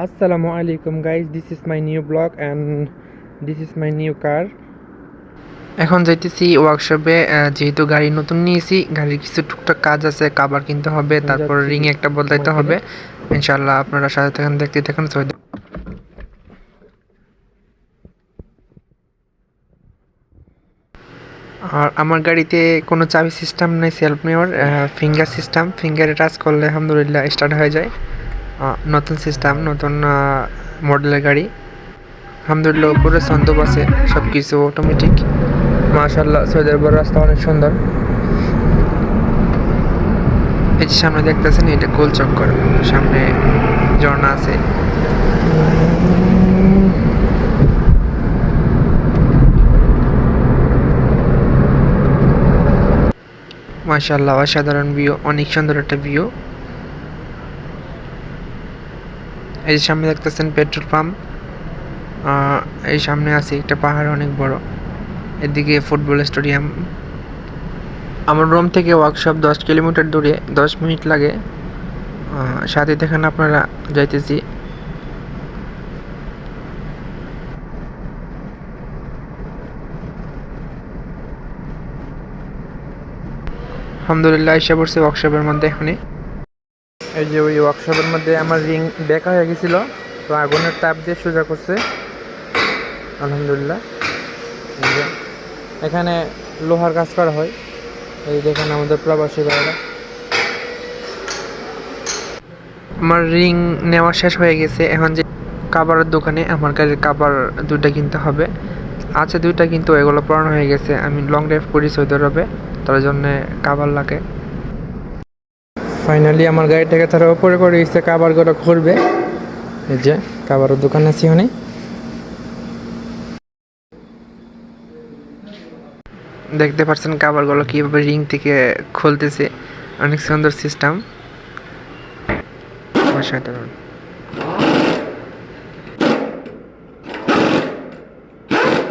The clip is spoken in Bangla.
Assalamu alaikum guys, this is my new blog and this is my new car. এখন যাইতেছি ওয়ার্কশপে, যেহেতু গাড়ি নতুন নিয়েছি, গাড়ির কিছু টুকটাক কাজ আছে, কভার কিনতে হবে, তারপর রিং একটা বদলাইতে হবে। ইনশাআল্লাহ আপনারা সাথে থাকুন, দেখতে থাকুন। আর আমার গাড়িতে কোনো চাবি সিস্টেম নেই, সেলফ নেওয়ার ফিঙ্গার সিস্টেম, ফিঙ্গারে টাচ করলে আলহামদুলিল্লাহ স্টার্ট হয়ে যায়। নতুন সিস্টেম, নতুন মডেলের গাড়ি, আলহামদুলিল্লাহ উপরে সন্দব আছে, সব কিছু অটোমেটিক। মাশাআল্লাহ, সৌদি আরবের রাস্তা অনেক সুন্দর। এই যে সামনে দেখতেছেন, এটা গোল চক্কর, সামনে ঝর্ণা আছে। মাশাআল্লাহ, অসাধারণ ভিউ, অনেক সুন্দর একটা ভিউ। এই যে সামনে দেখতেছেন পেট্রোল পাম্প, এই সামনে আছে একটা পাহাড় অনেক বড়, এদিকে ফুটবল স্টেডিয়াম। আমার রুম থেকে ওয়ার্কশপ 10 কিলোমিটার দূরে, 10 মিনিট লাগে। সাথে দেখেন আপনারা যাইতেছি। আলহামদুলিল্লাহ এসে পড়ছে ওয়ার্কশপের মধ্যে। এখনই এই যে ওই ওয়ার্কশপের মধ্যে আমার রিং বেঁকা হয়ে গেছিল, তো আগুনের তাপ দিয়ে সোজা করছে আলহামদুলিল্লাহ। এই যে এখানে লোহার কাজ করা হয়, এই দেখেন আমাদের প্রবাসী ভাইরা। আমার রিং নেওয়া শেষ হয়ে গেছে, এখন যে কাভারের দোকানে আমার গাড়ির কাভার দুইটা কিনতে হবে। আছে দুইটা, কিন্তু এগুলো পুরানো হয়ে গেছে। আমি লং ড্রাইভ করি সৌদি আরবে, তার জন্যে কাভার লাগে। ফাইনালি আমার গাড়ি থেকে তারা উপরে করে গেছে, কাভারগুলো করবে। এই যে কাভারের দোকান আছে, ওখানে দেখতে পাচ্ছেন কাভারগুলো কীভাবে রিং থেকে খুলতেছে। অনেক সুন্দর সিস্টেম, অসাধারণ।